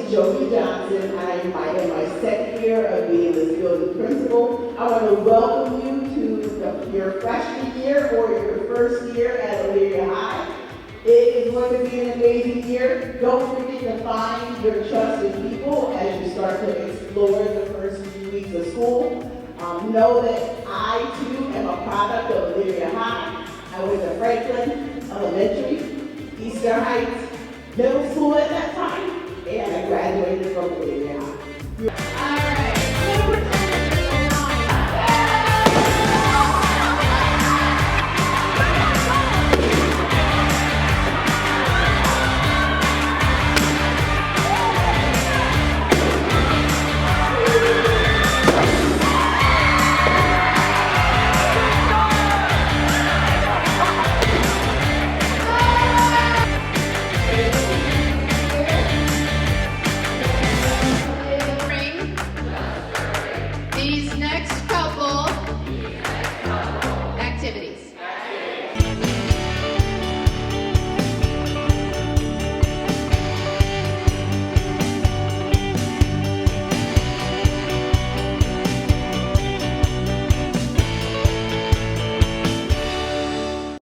Joey Johnson. I am my second year of being this building principal. I want to welcome you to your freshman year or your first year at Elyria High. It is going to be an amazing year. Don't forget to find your trusted people as you start to explore the first few weeks of school. Know that I too am a product of Elyria High. I went to Franklin Elementary, Eastern Heights Middle School at that time, and I graduated from Elyria High.